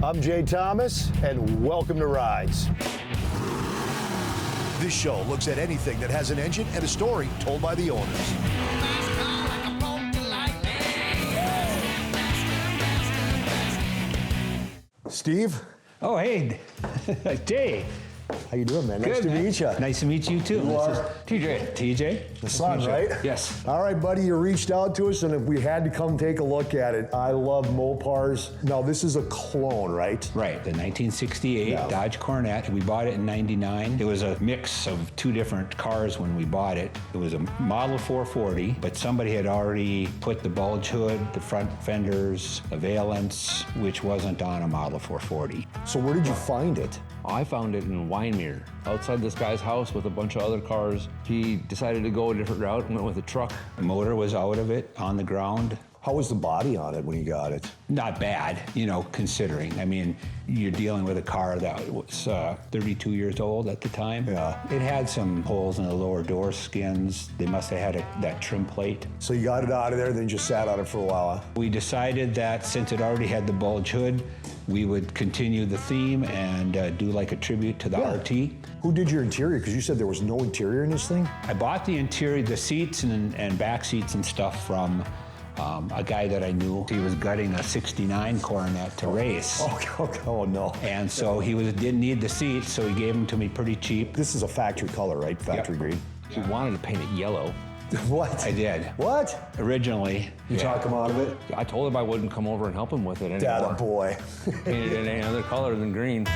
I'm Jay Thomas, and welcome to Rides. This show looks at anything that has an engine and a story told by the owners. Steve? Oh, hey, Jay. How you doing, man? Nice Good, to man. meet you. Nice to meet you, too. You are? TJ. TJ? The son, right? Yes. All right, buddy, you reached out to us, and we had to come take a look at it. I love Mopars. Now, this is a clone, right? Right, the 1968 Yeah. Dodge Coronet. We bought it in 99. It was a mix of two different cars when we bought it. It was a Model 440, but somebody had already put the bulge hood, the front fenders, the valence, which wasn't on a Model 440. So where did you find it? I found it in Wyndmere, outside this guy's house with a bunch of other cars. He decided to go a different route and went with a truck. The motor was out of it, on the ground. How was the body on it when you got it? Not bad, considering. I mean, you're dealing with a car that was 32 years old at the time. Yeah. It had some holes in the lower door skins. They must have had that trim plate. So you got it out of there, then you just sat on it for a while, huh? We decided that since it already had the bulge hood, we would continue the theme and do like a tribute to the RT. Who did your interior? Because you said there was no interior in this thing? I bought the interior, the seats and back seats and stuff from a guy that I knew. He was gutting a 69 Coronet to race. Oh no. And so he didn't need the seats, so he gave them to me pretty cheap. This is a factory color, right? Factory green. He wanted to paint it yellow. What? I did. What? Originally. You talk him out of it? I told him I wouldn't come over and help him with it anymore. Data boy. Painted it any other color than green.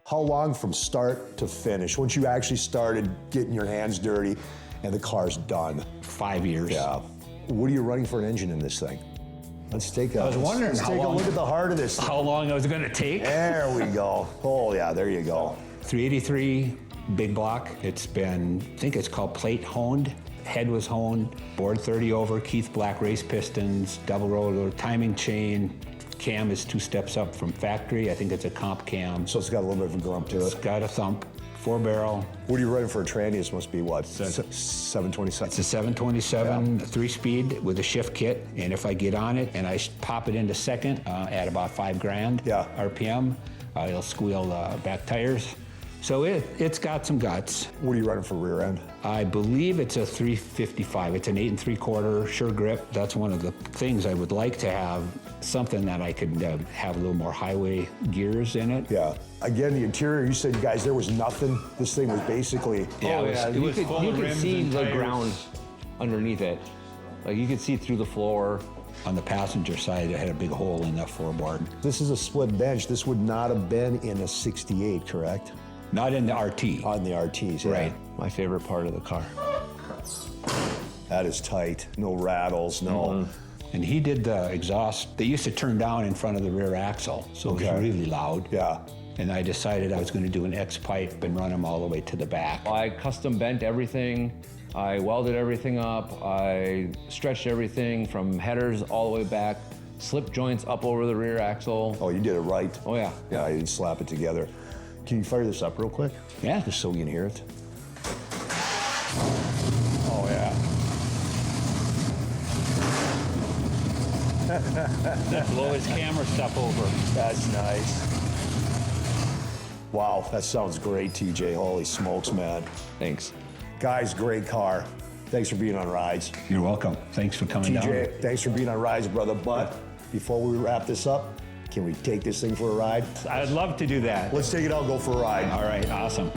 How long from start to finish? Once you actually started getting your hands dirty and the car's done? 5 years. Yeah. What are you running for an engine in this thing? Let's take a, I was wondering let's how take a long- look at the heart of this thing. How long it was going to take? There we go. Oh yeah, there you go. 383 big block. It's been, I think it's called plate honed. Head was honed, board 30 over, Keith Black race pistons, double roller timing chain. Cam is 2 steps up from factory. I think it's a comp cam. So it's got a little bit of a grump to It's it. got a thump, 4-barrel. What are you running for a tranny? This must be what? 727? It's a 727 3-speed with a shift kit. And if I get on it and I pop it into second at about $5,000 RPM, it'll squeal back tires. So it's got some guts. What are you running for rear end? I believe it's a 355. It's an 8 3/4 sure grip. That's one of the things I would like to have, something that I could have a little more highway gears in it. Yeah. Again, the interior, you said, guys, there was nothing. This thing was basically... Yeah, You could see the ground underneath it. Like you could see through the floor. On the passenger side, it had a big hole in the floorboard. This is a split bench. This would not have been in a 68, correct? Not in the RT. On the RTs, yeah. Right. My favorite part of the car. That is tight. No rattles, no... And he did the exhaust. They used to turn down in front of the rear axle, so it was really loud. Yeah. And I decided I was going to do an X pipe and run them all the way to the back. I custom bent everything. I welded everything up. I stretched everything from headers all the way back. Slip joints up over the rear axle. Oh, you did it right. Oh yeah. Yeah, you didn't slap it together. Can you fire this up real quick? Yeah. Just so we can hear it. Oh, yeah. Blow his camera stuff over. That's nice. Wow, that sounds great, TJ. Holy smokes, man. Thanks. Guys, great car. Thanks for being on Rides. You're welcome. Thanks for coming down. TJ, thanks for being on Rides, brother. But before we wrap this up, can we take this thing for a ride? I'd love to do that. Let's take it out and go for a ride. All right, awesome.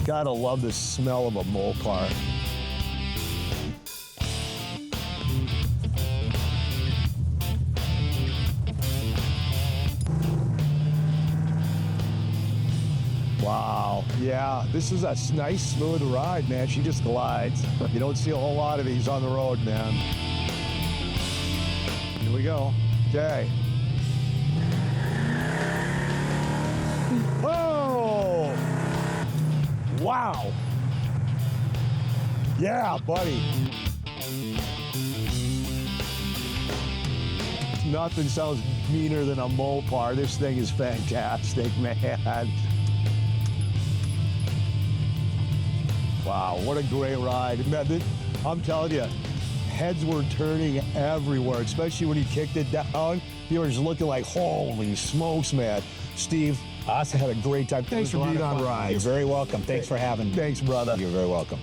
Gotta love the smell of a Mopar. Wow, yeah, this is a nice, smooth ride, man. She just glides. You don't see a whole lot of these on the road, man. Here we go. Okay. Oh! Wow. Yeah, buddy. Nothing sounds meaner than a Mopar. This thing is fantastic, man. Wow, what a great ride. Man, I'm telling you, heads were turning everywhere, especially when he kicked it down. You were just looking like, holy smokes, man. Steve, I had a great time. Thanks for being on You're Rides. very welcome. Thanks for having me. Thanks, brother. You're very welcome.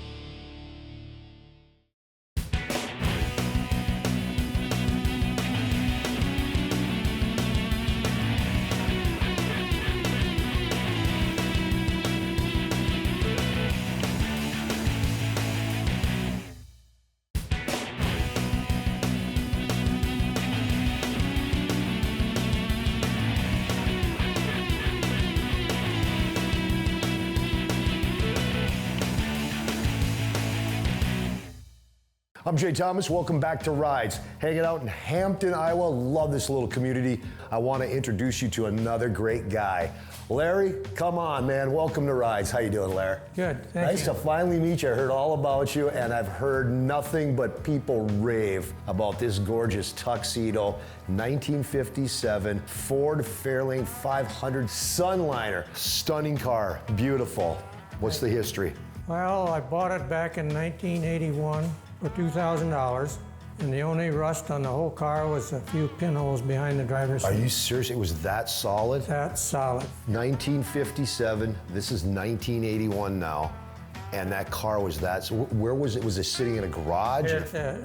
I'm Jay Thomas. Welcome back to Rides. Hanging out in Hampton, Iowa. Love this little community. I want to introduce you to another great guy. Larry, come on, man. Welcome to Rides. How you doing, Larry? Good, thank Nice you. to finally meet you. I heard all about you, and I've heard nothing but people rave about this gorgeous tuxedo 1957 Ford Fairlane 500 Sunliner. Stunning car. Beautiful. What's the history? Well, I bought it back in 1981 for $2,000, and the only rust on the whole car was a few pinholes behind the driver's Are seat. you serious? It was that solid? That's solid. 1957. This is 1981 now. And that car was that. So where was it? Was it sitting in a garage?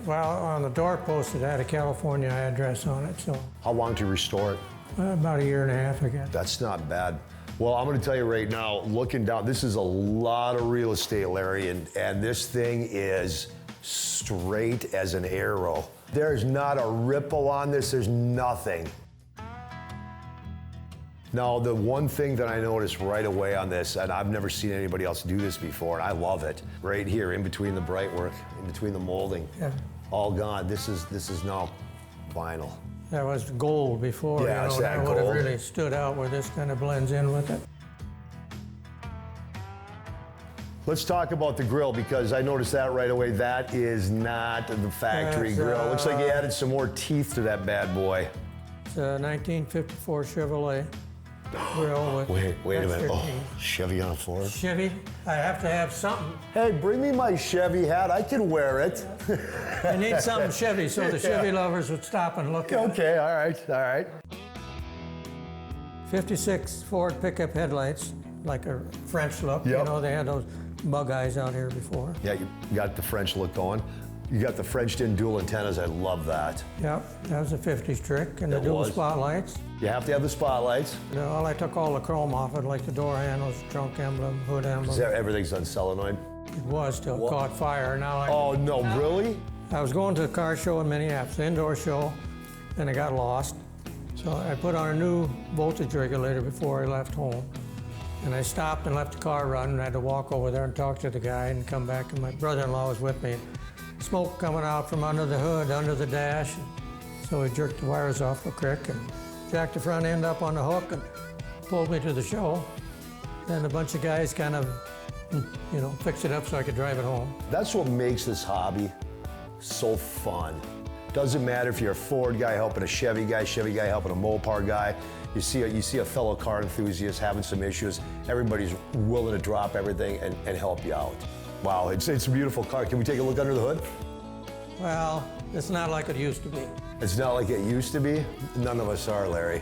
Well, on the doorpost, it had a California address on it, so How long to restore it? about a year and a half, I guess. That's not bad. Well, I'm going to tell you right now, looking down, this is a lot of real estate, Larry, and this thing is straight as an arrow. There's not a ripple on this, there's nothing. Now, the one thing that I noticed right away on this, and I've never seen anybody else do this before, and I love it, right here in between the bright work, in between the molding, Yeah. all gone. This is now vinyl. That was gold before, Yeah, it's that that would have gold. really stood out where this kind of blends in with it. Let's talk about the grill, because I noticed that right away. That is not the factory That's, grill. Looks like you added some more teeth to that bad boy. It's a 1954 Chevrolet grill with Wait a minute. Oh, S13. Chevy on a Ford. Chevy, I have to have something. Hey, bring me my Chevy hat. I can wear it. I need something Chevy so the Chevy lovers would stop and look at it. Okay, all right. 56 Ford pickup headlights, like a French look. Yep. You know, they had those bug eyes out here before. Yeah, you got the French look going. You got the Frenched-in dual antennas. I love that. Yep, that was a 50s trick. And the It dual was. spotlights. You have to have the spotlights. Well, I took all the chrome off it, like the door handles, trunk emblem, hood emblem. Everything's on solenoid. It was till it caught fire. Now Oh, no, really? I was going to a car show in Minneapolis, indoor show, and I got lost. So I put on a new voltage regulator before I left home. And I stopped and left the car running, and I had to walk over there and talk to the guy and come back, and my brother-in-law was with me. Smoke coming out from under the hood, under the dash. So he jerked the wires off the crick and jacked the front end up on the hook and pulled me to the show. Then a bunch of guys kind of, fixed it up so I could drive it home. That's what makes this hobby so fun. Doesn't matter if you're a Ford guy helping a Chevy guy helping a Mopar guy. You see a fellow car enthusiast having some issues. Everybody's willing to drop everything and help you out. Wow, it's a beautiful car. Can we take a look under the hood? Well, it's not like it used to be. It's not like it used to be. None of us are, Larry.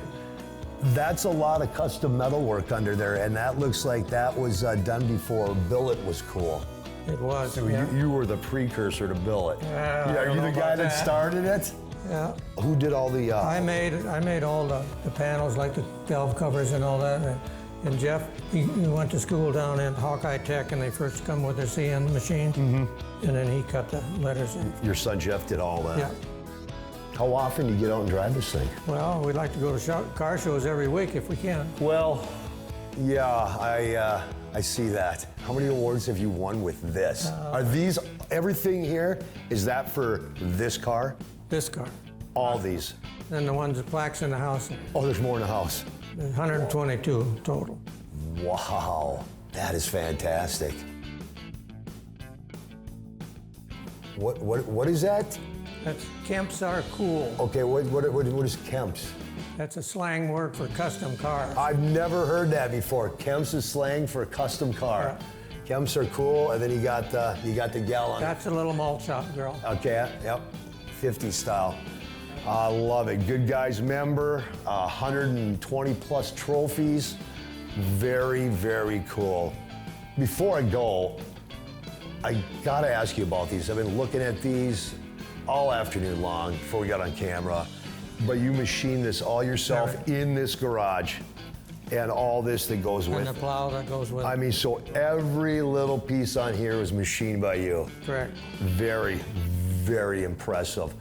That's a lot of custom metal work under there, and that looks like that was done before billet was cool. It was, So yeah. you were the precursor to billet. Yeah, I Are don't you know the guy about that that. started it? Yeah. Who did all the? I made all the panels, like the valve covers and all that. And Jeff, he went to school down in Hawkeye Tech, and they first come with their CN machine. And then he cut the letters in. Your son Jeff did all that. Yeah. How often do you get out and drive this thing? Well, we'd like to go to car shows every week if we can. Well, yeah, I see that. How many awards have you won with this? Are these, everything here, is that for this car? This car. All these? And the ones, the plaques in the house, Oh, there's more in the house. 122 total. Wow, that is fantastic. What is that? That's Kemps are cool. Okay, what is Kemp's? That's a slang word for custom cars. I've never heard that before. Kemp's is slang for a custom car. Chems are cool, and then you got the gallon. That's a little malt shop girl. Okay, yep, 50 style. I love it. Good Guys member, 120 plus trophies. Very, very cool. Before I go, I gotta ask you about these. I've been looking at these all afternoon long before we got on camera, but you machine this all yourself in this garage and all this that goes with And it. the plow that goes with it. I mean, so every little piece on here was machined by you. Correct. Very, very impressive.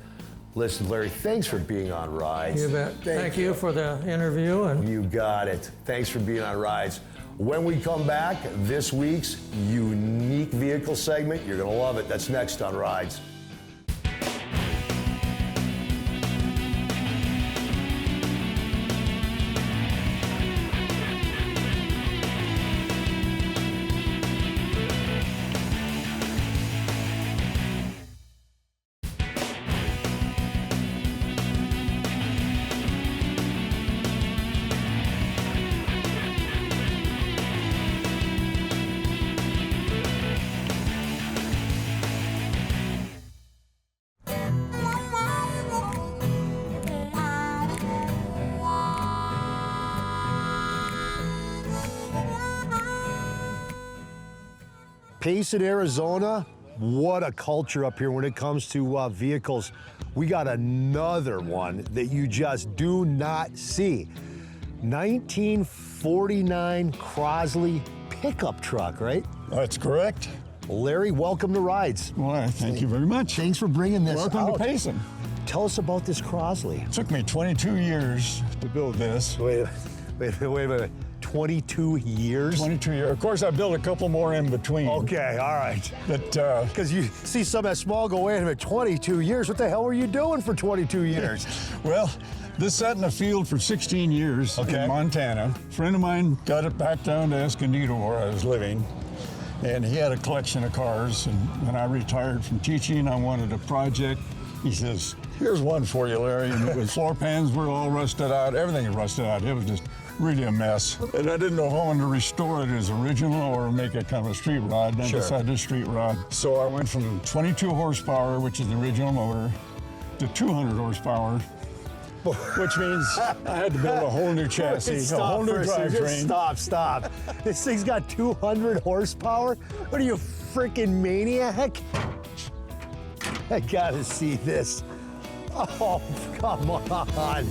Listen, Larry, thanks for being on Rides. You bet. Thank you for the interview. And You got it. Thanks for being on Rides. When we come back, this week's unique vehicle segment, you're gonna love it. That's next on Rides. Payson, Arizona, what a culture up here when it comes to vehicles. We got another one that you just do not see. 1949 Crosley pickup truck, right? That's correct. Larry, welcome to Rides. Why, thank you very much. Thanks for bringing this Welcome out. to Payson. Tell us about this Crosley. It took me 22 years to build this. Wait a minute. 22 years? 22 years. Of course, I built a couple more in between. Okay, all right. But Because you see some that small go, wait a minute, 22 years? What the hell were you doing for 22 years? well, this sat in the field for 16 years in Montana. A friend of mine got it back down to Escondido where I was living. And he had a collection of cars. And when I retired from teaching, I wanted a project. He says, here's one for you, Larry. And the floor pans were all rusted out. Everything was rusted out. It was just really a mess. And I didn't know how I wanted to restore it as original or make it kind of a street rod. And I decided a street rod. So I went from 22 horsepower, which is the original motor, to 200 horsepower, which means I had to build a whole new chassis, a whole new drivetrain. Stop. This thing's got 200 horsepower? What are you, freaking maniac? I gotta see this. Oh, come on.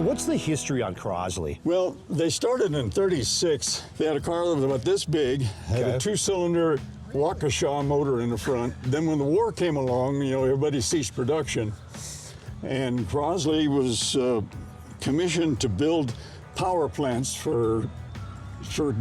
What's the history on Crosley? Well, they started in '36. They had a car that was about this big, had a two-cylinder Waukesha motor in the front. Then when the war came along, everybody ceased production. And Crosley was commissioned to build power plants for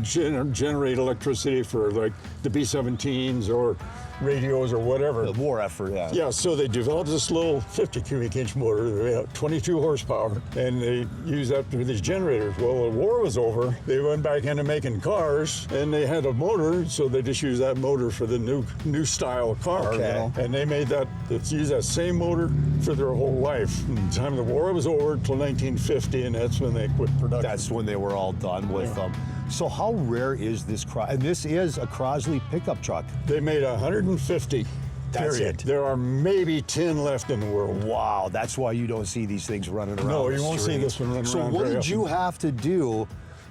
generate electricity for like the B-17s or radios or whatever. The war effort, yeah. Yeah, so they developed this little 50 cubic inch motor, they had 22 horsepower, and they used that for these generators. Well, the war was over, they went back into making cars, and they had a motor, so they just used that motor for the new style car, And they made that, used that same motor for their whole life. From the time the war was over till 1950, and that's when they quit production. That's when they were all done with them. So how rare is this and this is a Crosley pickup truck? They made 150. That's period. it. There are maybe 10 left in the world. Wow, that's why you don't see these things running around. No, the you won't see street. this one running so around. So what very did you often. have to do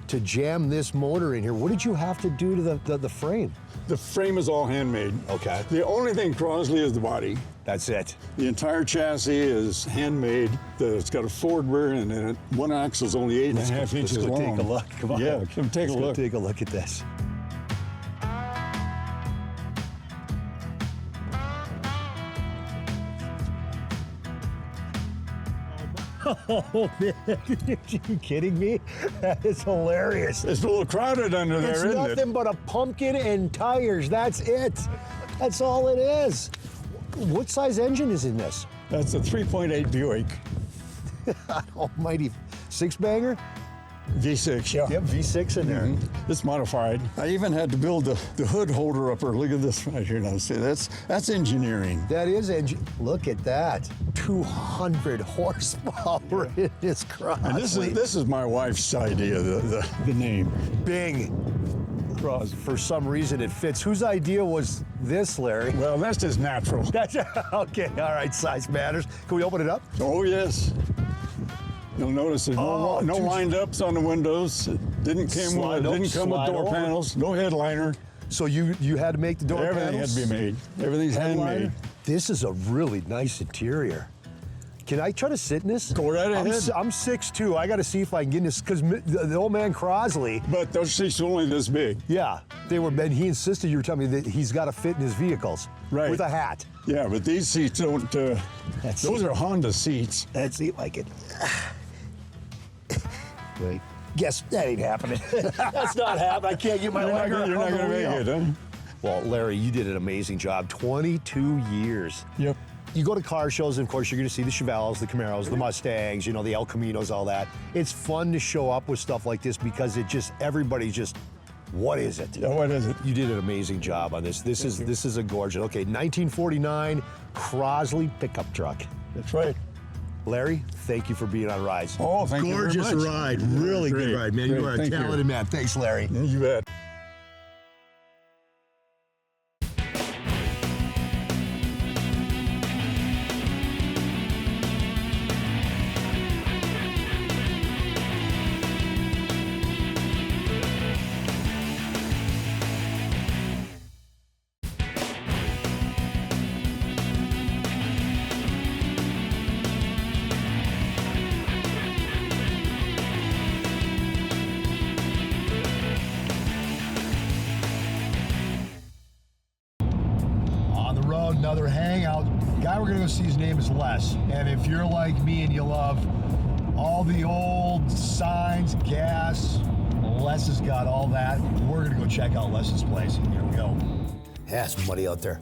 to jam this motor in here? What did you have to do to the frame? The frame is all handmade. Okay. The only thing Crosley is the body. That's it. The entire chassis is handmade. It's got a Ford rear end in it. One axle is only 8.5 inches long. Let's go take a look. Come on. Yeah, come take a look. Let's go take a look at this. Oh, man, are you kidding me? That is hilarious. It's a little crowded under there, It's isn't nothing it? but a pumpkin and tires. That's it. That's all it is. What size engine is in this? That's a 3.8 Buick. Almighty six-banger? V6, yeah. Yep, V6 in there. It's modified. I even had to build the hood holder upper. Look at this right here now. See, that's engineering. That is engine. Look at that. 200 horsepower in this Crosley. And this is my wife's idea, the name. Bing. Cross. For some reason it fits. Whose idea was this, Larry? Well, that's just natural. That's okay. All right, size matters. Can we open it up? Oh, yes. You'll notice there's no lined ups on the windows. It didn't come with door panels, no headliner. So you had to make the door panels? Everything had to be made. Everything's handmade. This is a really nice interior. Can I try to sit in this? Go right ahead. I'm 6'2". I got to see if I can get in this, because the old man Crosley. But those seats are only this big. Yeah, they were, and he insisted, you were telling me, that he's got to fit in his vehicles. Right. With a hat. Yeah, but these seats don't, those are Honda seats. Let's see if I can. Wait. Guess that ain't happening. That's not happening. I can't get my leg around. You're not going to make it, huh? Well, Larry, you did an amazing job. 22 years. Yep. You go to car shows, and of course, you're going to see the Chevelles, the Camaros, the Mustangs, you know, the El Caminos, all that. It's fun to show up with stuff like this because everybody's just, what is it? Yeah, what is it? You did an amazing job on this. This is a gorgeous. Okay, 1949 Crosley pickup truck. That's right. Larry, thank you for being on Rides. Oh, thank you very much. Gorgeous ride. Really good ride, man. You are a talented man. Thanks, Larry. You bet. Another hangout. Guy we're gonna go see, his name is Les. And if you're like me and you love all the old signs, gas, Les has got all that. We're gonna go check out Les's place. Here we go. Yeah, it's muddy out there.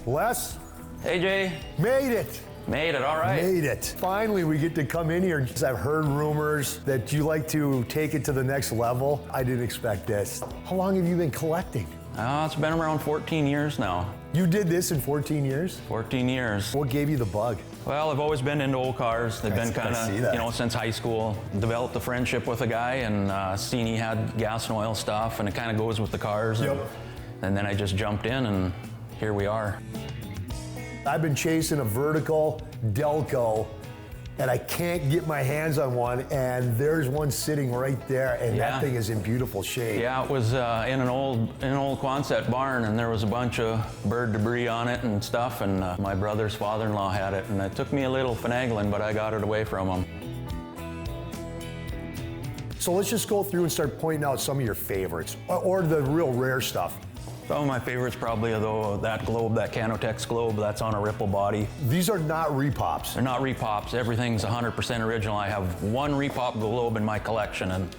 Les? Hey, Jay. Made it. Made it, all right. Made it. Finally, we get to come in here. I've heard rumors that you like to take it to the next level. I didn't expect this. How long have you been collecting? It's been around 14 years now. You did this in 14 years? 14 years. What gave you the bug? Well, I've always been into old cars. They've been kind I see of, that. you know, since high school. Developed a friendship with a guy and seen he had gas and oil stuff, and it kind of goes with the cars. Yep. And then I just jumped in, and here we are. I've been chasing a vertical Delco, and I can't get my hands on one, and there's one sitting right there, and that thing is in beautiful shape. Yeah, it was in an old Quonset barn, and there was a bunch of bird debris on it and stuff, and my brother's father-in-law had it, and it took me a little finagling, but I got it away from him. So let's just go through and start pointing out some of your favorites, or the real rare stuff. Some of my favorites probably are though that globe, that Canotex globe, that's on a ripple body. These are not repops. They're not repops. Everything's 100% original. I have one repop globe in my collection, and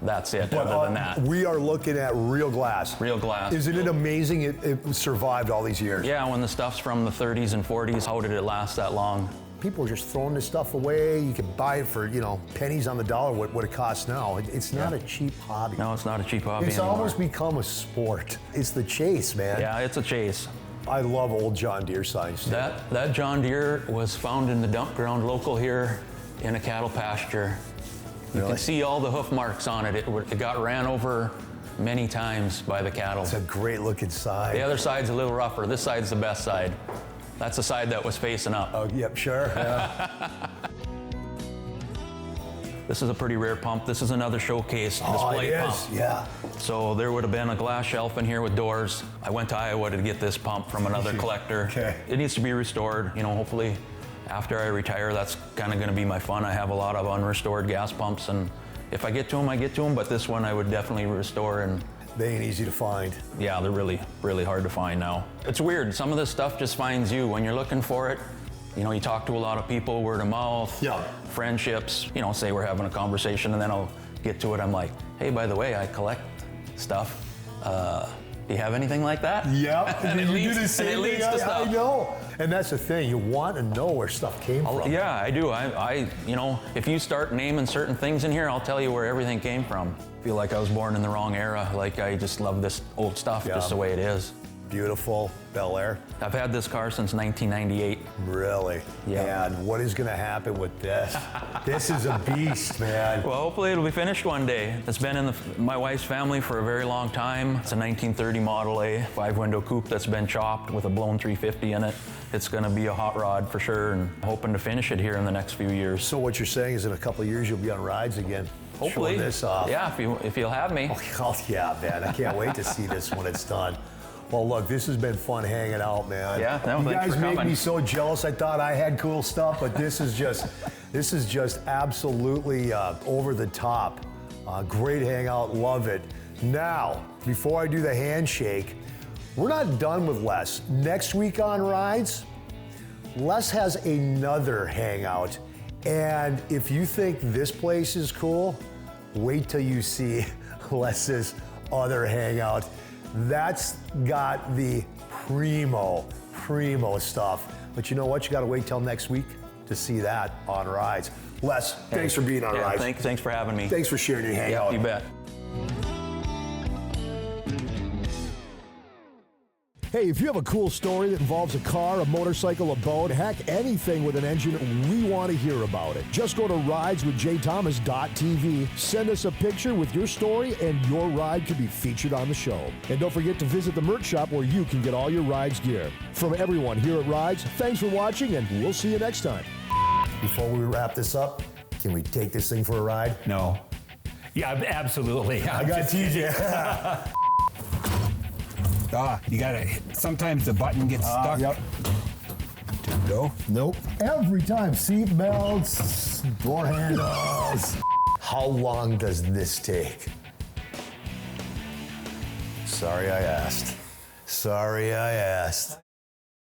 that's it. But, other than that, we are looking at real glass. real glass. Isn't it amazing it survived all these years? Yeah, when the stuff's from the 30s and 40s, how did it last that long? People are just throwing this stuff away. You can buy it for, you know, pennies on the dollar what it costs now. It's not a cheap hobby. No, it's not a cheap hobby It's anymore. almost become a sport. It's the chase, man. Yeah, it's a chase. I love old John Deere signs too. That John Deere was found in the dump ground local here in a cattle pasture. You Really? can see all the hoof marks on it. It got ran over many times by the cattle. It's a great looking sign. The other side's a little rougher. This side's the best side. That's the side that was facing up. Oh, yep, sure. Yeah. This is a pretty rare pump. This is another showcase display pump. Yeah. So there would have been a glass shelf in here with doors. I went to Iowa to get this pump from another collector. Okay. It needs to be restored. You know, hopefully after I retire, that's kind of going to be my fun. I have a lot of unrestored gas pumps, and if I get to them, I get to them, but this one I would definitely restore. And They ain't easy to find. yeah, they're really, really hard to find now. It's weird. Some of this stuff just finds you when you're looking for it. You know, you talk to a lot of people, word of mouth, Yeah. friendships. You know, say we're having a conversation, and then I'll get to it. I'm like, hey, by the way, I collect stuff. Do you have anything like that? Yep. And it you leads- do the same and it leads thing. to stuff. I know. And that's the thing. You want to know where stuff came from. Yeah, I do. You know, if you start naming certain things in here, I'll tell you where everything came from. I feel like I was born in the wrong era. Like I just love this old stuff, Yeah. just the way it is. Beautiful Bel Air. I've had this car since 1998. Really? Yeah. And what is going to happen with this? This is a beast, man. Well, hopefully it'll be finished one day. It's been in my wife's family for a very long time. It's a 1930 Model A, 5-window coupe that's been chopped with a blown 350 in it. It's going to be a hot rod for sure, and hoping to finish it here in the next few years. So what you're saying is in a couple of years you'll be on rides again. Hopefully. Showing this off. Yeah, if you'll have me. Oh, yeah, man. I can't wait to see this when it's done. Well, look, this has been fun hanging out, man. Yeah, no, you thanks guys for make coming. me so jealous. I thought I had cool stuff, but this is just absolutely over the top. Great hangout, love it. Now, before I do the handshake, we're not done with Les. Next week on Rides, Les has another hangout. And if you think this place is cool, wait till you see Les's other hangout. That's got the primo stuff. But you know what? You got to wait till next week to see that on Rides. Les, thanks for being on Rides. Thanks for having me. Thanks for sharing your hangout. You bet. Hey, if you have a cool story that involves a car, a motorcycle, a boat, heck, anything with an engine, we want to hear about it. Just go to rideswithjthomas.tv, send us a picture with your story, and your ride could be featured on the show. And don't forget to visit the merch shop where you can get all your Rides gear. From everyone here at Rides, thanks for watching, and we'll see you next time. Before we wrap this up, can we take this thing for a ride? No. Yeah, absolutely. I got TJ. You gotta, sometimes the button gets stuck. Yep. Go. Nope. Every time. Seat belts, door handles. How long does this take? Sorry I asked.